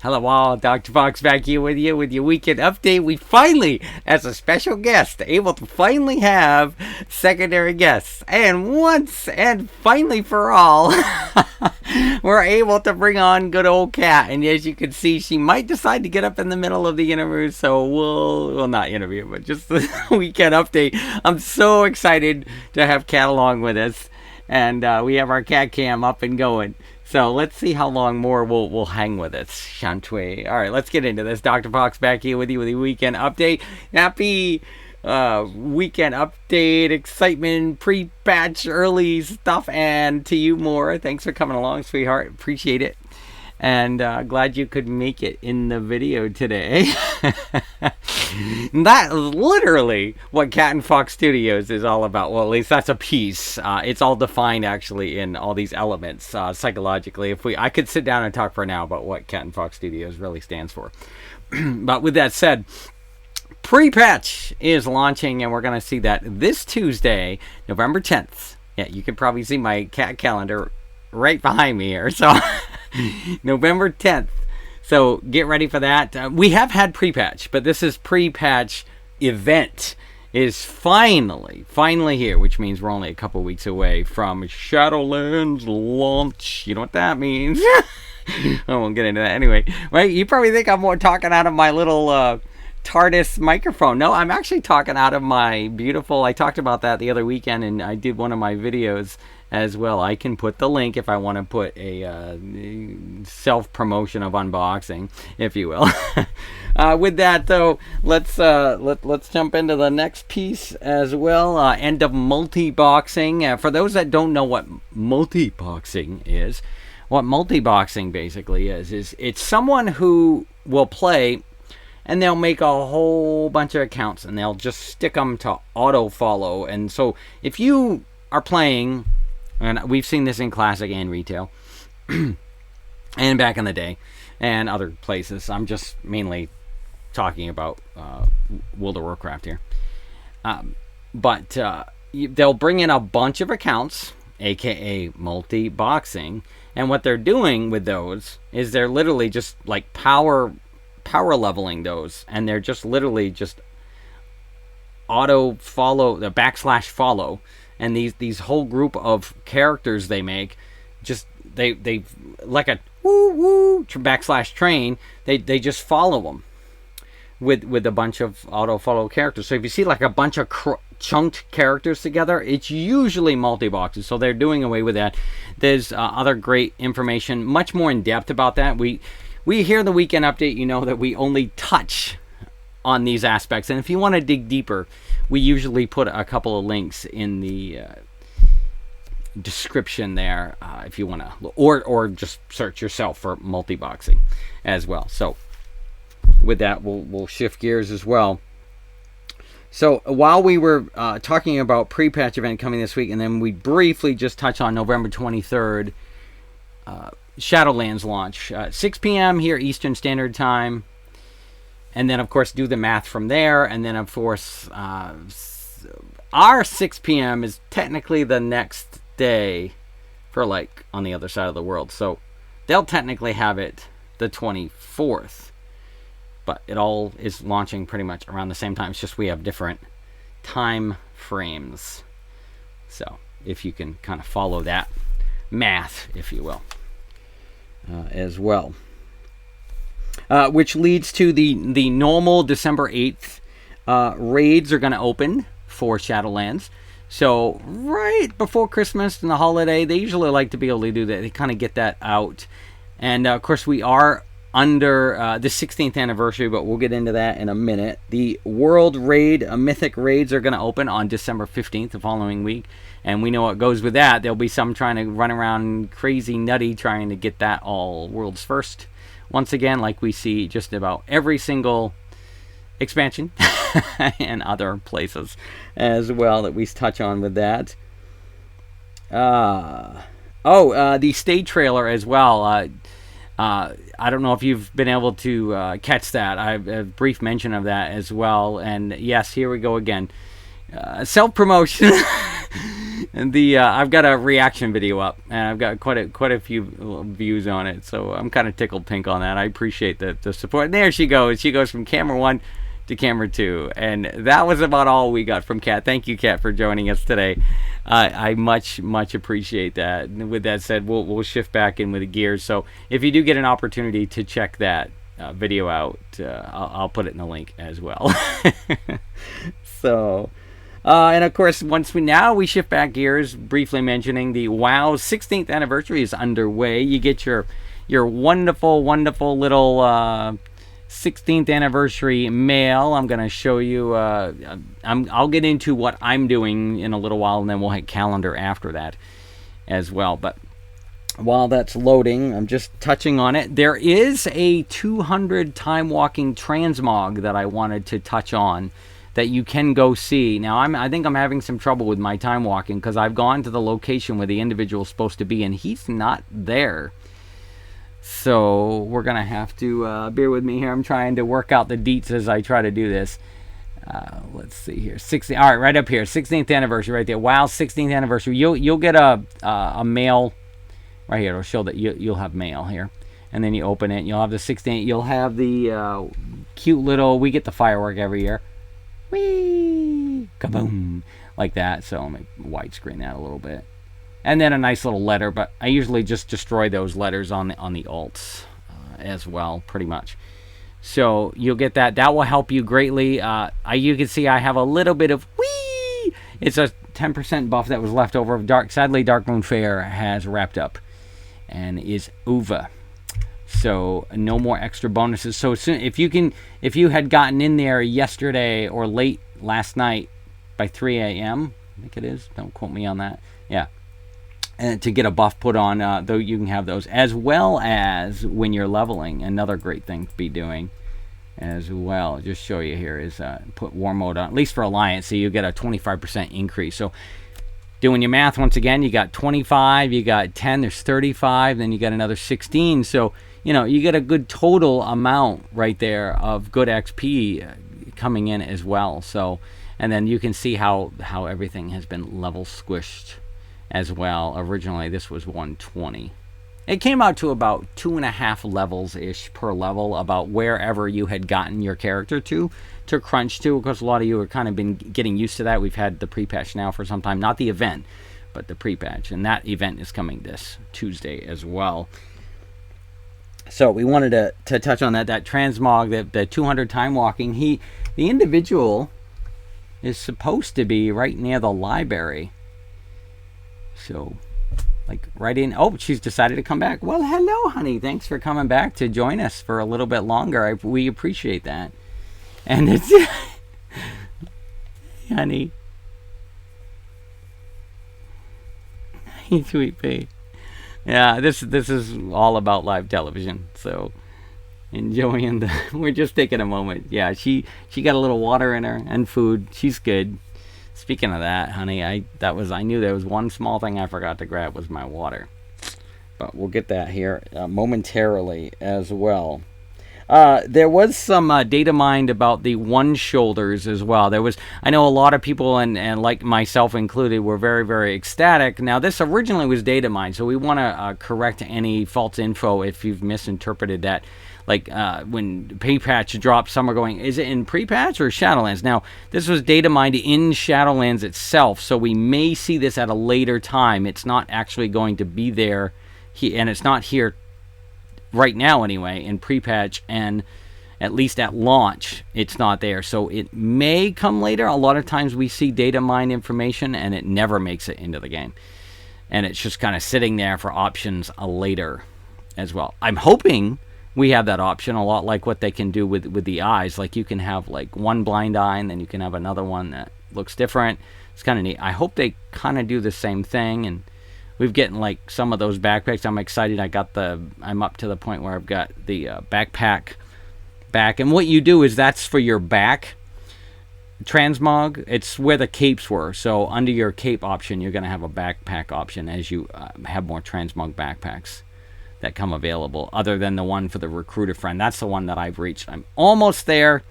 Hello all, Dr. Fox back here with your weekend update. We finally, as a special guest, able to finally have secondary guests. And once and finally for all, we're able to bring on good old Kat. And as you can see, she might decide to get up in the middle of the interview. So we'll not interview, but just the weekend update. I'm so excited to have Kat along with us. And we have our cat cam up and going. So let's see how long more we'll hang with us, shan't we? All right, let's get into this. Dr. Fox back here with you with the weekend update. Happy weekend update, excitement, pre-patch, early stuff, and to you more. Thanks for coming along, sweetheart. Appreciate it. And glad you could make it in the video today. That is literally what Cat and Fox Studios is all about. Well, at least that's a piece. It's all defined actually in all these elements psychologically. I could sit down and talk for now about what Cat and Fox Studios really stands for. But with that said, pre-patch is launching, and we're going to see that this Tuesday, November 10th. Yeah, you can probably see my cat calendar right behind me here. So November 10th. So get ready for that. We have had pre-patch, but this is pre-patch event is finally here, which means we're only a couple weeks away from Shadowlands Launch. You know what that means? I won't get into that anyway. Right? You probably think I'm more talking out of my little TARDIS microphone. No, I'm actually talking out of my beautiful, I talked about that the other weekend, and I did one of my videos as well. I can put the link if I want to put a self-promotion of unboxing, if you will. With that though, let's jump into the next piece as well. End of multi-boxing. For those that don't know what multi-boxing is, what multi-boxing basically is it's someone who will play and they'll make a whole bunch of accounts and they'll just stick them to auto follow. And so if you are playing, and we've seen this in classic and retail and back in the day and other places, I'm just mainly talking about World of Warcraft here, but they'll bring in a bunch of accounts, aka multi-boxing, and what they're doing with those is they're literally just like power leveling those, and they're just literally just auto follow, the backslash follow, and these whole group of characters they make, just they like a woo backslash train, they just follow them with a bunch of auto follow characters. So if you see like a bunch of chunked characters together, it's usually multi-boxes. So they're doing away with that. There's other great information, much more in depth about that. We here in the weekend update, you know that we only touch on these aspects, and if you want to dig deeper, we usually put a couple of links in the description there, if you want to, or just search yourself for multi-boxing as well. So with that, we'll shift gears as well. So while we were talking about pre-patch event coming this week, and then we briefly just touch on November 23rd, Shadowlands launch, 6 p.m. here Eastern Standard Time, and then of course do the math from there, and then of course our 6 p.m. is technically the next day for like on the other side of the world, so they'll technically have it the 24th, but it all is launching pretty much around the same time. It's just we have different time frames, so if you can kind of follow that math, if you will, as well, which leads to the normal December 8th raids are going to open for Shadowlands. So right before Christmas and the holiday, they usually like to be able to do that. They kind of get that out, and of course we are under the 16th anniversary, but we'll get into that in a minute. The World Raid, Mythic Raids are going to open on December 15th, the following week. And we know what goes with that. There'll be some trying to run around crazy nutty trying to get that all world's first. Once again, like we see just about every single expansion and other places as well that we touch on with that. The stage trailer as well. I don't know if you've been able to catch that. I have a brief mention of that as well. And yes, here we go again. Self-promotion. And the I've got a reaction video up, and I've got quite a few views on it. So I'm kind of tickled pink on that. I appreciate the support. And there she goes. She goes from camera 1 to camera 2, and that was about all we got from Kat. Thank you, Kat, for joining us today. I much appreciate that. And with that said, we'll shift back in with the gears. So if you do get an opportunity to check that video out, I'll put it in the link as well. So. And of course, once we shift back gears, briefly mentioning the WoW 16th anniversary is underway. You get your wonderful little 16th anniversary mail. I'm gonna show you. I'll get into what I'm doing in a little while, and then we'll hit calendar after that as well. But while that's loading, I'm just touching on it. There is a 200 time walking transmog that I wanted to touch on, that you can go see. Now, I think I'm having some trouble with my time walking because I've gone to the location where the individual's supposed to be, and he's not there. So we're going to have to bear with me here. I'm trying to work out the deets as I try to do this. Let's see here. 16. All right, right up here. 16th anniversary right there. Wow, 16th anniversary. You'll get a mail right here. It'll show that you'll have mail here. And then you open it. You'll have the 16th. You'll have the cute little... We get the firework every year. Whee! Kaboom! Like that. So let me widescreen that a little bit. And then a nice little letter, but I usually just destroy those letters on the alts as well, pretty much. So you'll get that. That will help you greatly. You can see I have a little bit of whee! It's a 10% buff that was left over. Sadly, Darkmoon Fair has wrapped up and is over. So no more extra bonuses. So soon, if you had gotten in there yesterday or late last night by 3 a.m., I think it is. Don't quote me on that. Yeah. And to get a buff put on, though, you can have those, as well as when you're leveling. Another great thing to be doing as well. Just show you here is put war mode on, at least for Alliance, so you get a 25% increase. So doing your math once again, you got 25, you got 10, there's 35, then you got another 16. So you get a good total amount right there of good XP coming in as well. So, and then you can see how everything has been level squished as well. Originally, this was 120. It came out to about 2.5 levels-ish per level, about wherever you had gotten your character to crunch to. Of course, a lot of you have kind of been getting used to that. We've had the pre-patch now for some time. Not the event, but the pre-patch. And that event is coming this Tuesday as well. So we wanted to touch on that transmog, the 200 time walking. The individual is supposed to be right near the library. So, like right in. Oh, she's decided to come back. Well, hello, honey. Thanks for coming back to join us for a little bit longer. We appreciate that. And it's honey. Hey, sweet pea. Yeah, this is all about live television. So enjoying we're just taking a moment. Yeah, she got a little water in her and food. She's good. Speaking of that, honey, I knew there was one small thing I forgot to grab was my water. But we'll get that here momentarily as well. There was some data mined about the one shoulders as well. I know a lot of people, and like myself included, were very, very ecstatic. Now, this originally was data mined, so we want to correct any false info if you've misinterpreted that. Like when pre-patch dropped, some are going, is it in pre-patch or Shadowlands? Now, this was data mined in Shadowlands itself, so we may see this at a later time. It's not actually going to be there, and it's not here right now anyway in pre-patch, and at least at launch it's not there, so it may come later. A lot of times we see data mine information and it never makes it into the game, and it's just kind of sitting there for options later as well. I'm hoping we have that option, a lot like what they can do with the eyes. Like you can have like one blind eye and then you can have another one that looks different. It's kind of neat. I hope they kind of do the same thing, and we've getting like some of those backpacks. I'm excited. I'm up to the point where I've got the backpack back. And what you do is that's for your back transmog. It's where the capes were. So under your cape option, you're going to have a backpack option as you have more transmog backpacks that come available, other than the one for the recruiter friend. That's the one that I've reached. I'm almost there.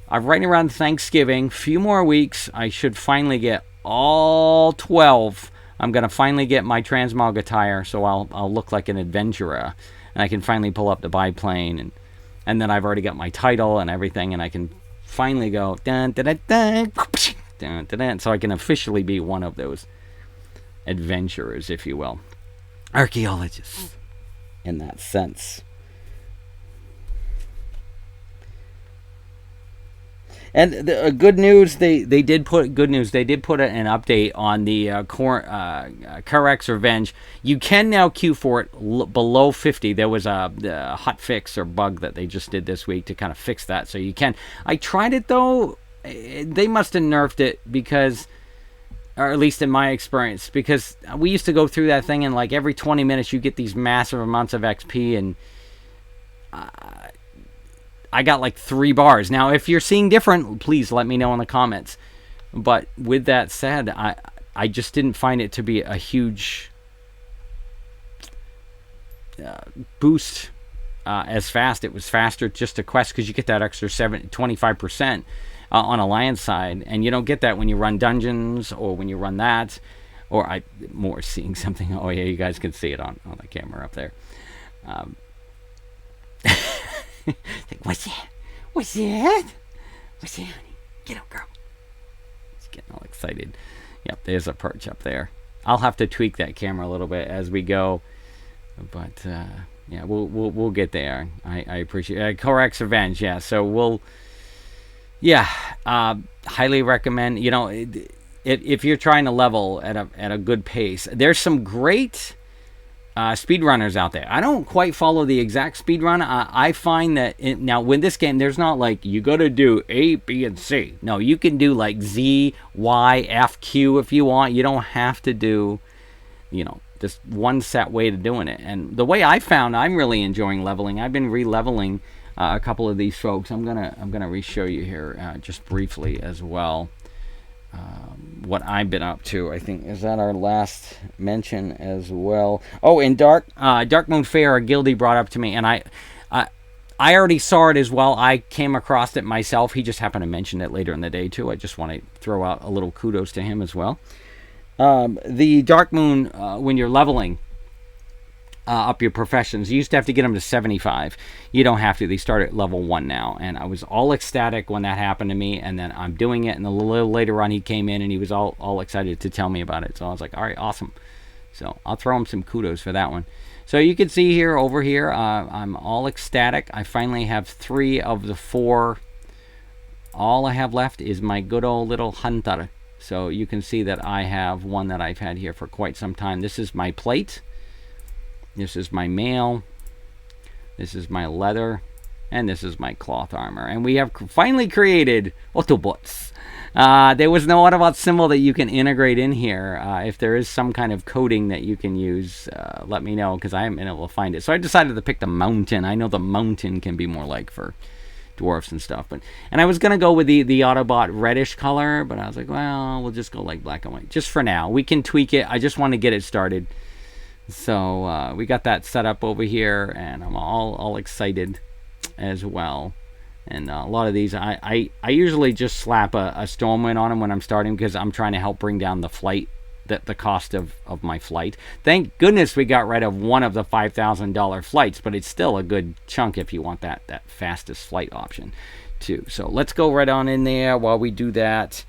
I'm right around Thanksgiving. Few more weeks. I should finally get all 12. I'm going to finally get my transmog attire, so I'll look like an adventurer. And I can finally pull up the biplane, and then I've already got my title and everything, and I can finally go dun dun dun dun, dun, dun, dun, so I can officially be one of those adventurers, if you will. Archaeologists, in that sense. And the good news, they did put an update on the Karrok's Revenge. You can now queue for it below 50. There was a hotfix or bug that they just did this week to kind of fix that, so you can. I tried it though. They must have nerfed it because, or at least in my experience, because we used to go through that thing and like every 20 minutes you get these massive amounts of XP, and I got like 3 bars. Now, if you're seeing different, please let me know in the comments. But with that said, I just didn't find it to be a huge boost as fast. It was faster just a quest because you get that extra 25% on Alliance side, and you don't get that when you run dungeons or when you run that. Or I'm more seeing something. Oh yeah, you guys can see it on the camera up there. Like, what's that? What's that? What's that, honey? Get up, girl. She's getting all excited. Yep, there's a perch up there. I'll have to tweak that camera a little bit as we go, but yeah, we'll get there. I appreciate Karrok's Revenge. Yeah, so we'll. Yeah, highly recommend. You know, if you're trying to level at a good pace, there's some great speedrunners out there. I don't quite follow the exact speedrun. I find that now with this game, there's not like you got to do A, B, and C. No, you can do like Z, Y, F, Q if you want. You don't have to do, you know, just one set way to doing it. And the way I found, I'm really enjoying leveling. I've been re-leveling a couple of these folks. I'm gonna re-show you here just briefly as well. What I've been up to. I think is that our last mention as well. Oh, and Darkmoon Fair, a guildie brought up to me, and I already saw it as well. I came across it myself. He just happened to mention it later in the day too. I just want to throw out a little kudos to him as well. The Darkmoon, when you're leveling up your professions, you used to have to get them to 75. You don't have to. They start at level 1 now, and I was all ecstatic when that happened to me, and then I'm doing it, and a little later on he came in and he was all excited to tell me about it. So I was like, all right, awesome. So I'll throw him some kudos for that one. So you can see here, over here, I'm all ecstatic. I finally have 3 of the 4. All I have left is my good old little hunter. So you can see that I have one that I've had here for quite some time. This is my plate. This is my mail, this is my leather, and this is my cloth armor. And we have finally created AUTOBOTS. There was no Autobot symbol that you can integrate in here. If there is some kind of coding that you can use, let me know, because I haven't been able to find it. So I decided to pick the mountain. I know the mountain can be more like for dwarfs and stuff. And I was going to go with the Autobot reddish color, but I was like, well, we'll just go like black and white. Just for now. We can tweak it. I just want to get it started. So we got that set up over here, and I'm all excited as well. And a lot of these, I usually just slap a Stormwind on them when I'm starting, because I'm trying to help bring down the flight, the cost of my flight. Thank goodness we got rid of one of the $5,000 flights, but it's still a good chunk if you want that fastest flight option too. So let's go right on in there while we do that.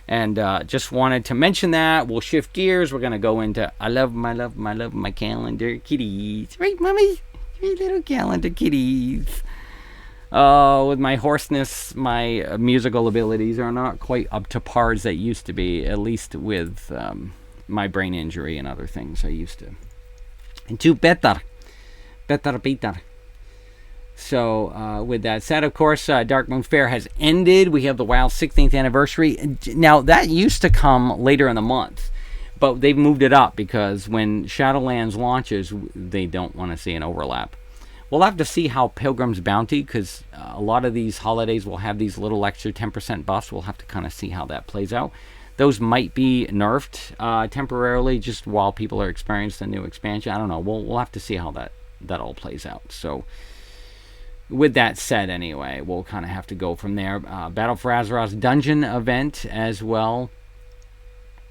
And just wanted to mention that. We'll shift gears. We're going to go into I love my calendar-kitties. Right, mommy? Right, little calendar-kitties. With my hoarseness, my musical abilities are not quite up to par as they used to be, at least with my brain injury and other things I used to. And do better. Better. So, with that said, of course, Darkmoon Fair has ended. We have the WoW 16th anniversary. Now, that used to come later in the month, but they've moved it up because when Shadowlands launches, they don't want to see an overlap. We'll have to see how Pilgrim's Bounty, because a lot of these holidays will have these little extra 10% buffs. We'll have to kind of see how that plays out. Those might be nerfed temporarily just while people are experiencing the new expansion. I don't know. We'll have to see how that all plays out. So, with that said, anyway, we'll kind of have to go from there. Battle for Azeroth's dungeon event as well.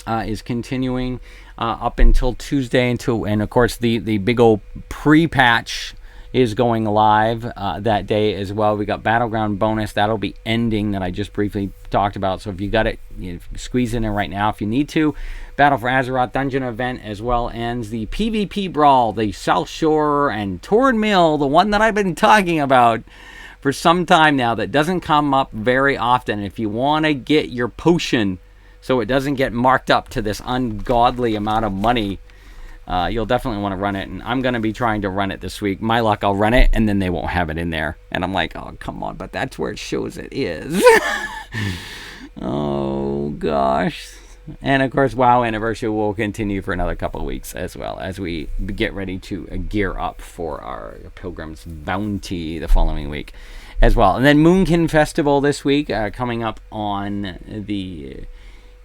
is continuing up until Tuesday, and of course the big old pre-patch is going live that day as well. We got Battleground bonus that'll be ending that I just briefly talked about. So if you got it, you squeeze in there right now if you need to. Battle for Azeroth dungeon event as well ends. The PvP brawl, the South Shore and Torn Mill, the one that I've been talking about for some time now, that doesn't come up very often. If you want to get your potion so it doesn't get marked up to this ungodly amount of money, you'll definitely want to run it. And I'm going to be trying to run it this week. My luck, I'll run it, and then they won't have it in there. And I'm like, oh, come on, but that's where it shows it is. Oh, gosh. And, of course, WoW Anniversary will continue for another couple of weeks as well as we get ready to gear up for our Pilgrim's Bounty the following week as well. And then Moonkin Festival this week coming up on the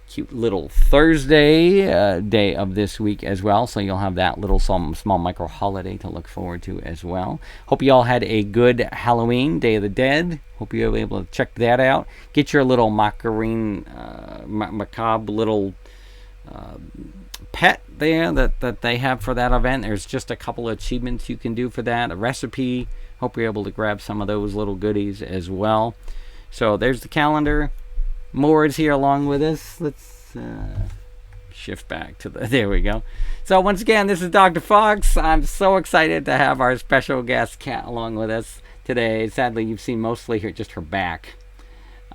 cute little Thursday day of this week as well. So you'll have that little small micro holiday to look forward to as well. Hope you all had a good Halloween, Day of the Dead. Hope you were able to check that out. Get your little macabre little pet there that they have for that event. There's just a couple of achievements you can do for that. A recipe. Hope you're able to grab some of those little goodies as well. So there's the calendar. Mora's here along with us. Let's shift back to there we go. So once again, this is Dr. Fox. I'm so excited to have our special guest Kat along with us today. Sadly, you've seen mostly just her back.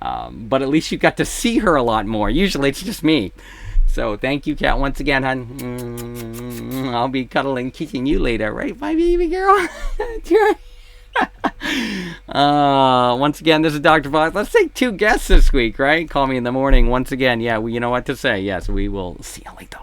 But at least you got to see her a lot more. Usually it's just me. So thank you, Kat, once again, hon. I'll be cuddling, kissing you later, right, my baby girl? Once again, this is Dr. Fox. Let's take 2 guests this week, right? Call me in the morning once again. Yeah, you know what to say. Yes, we will see you later.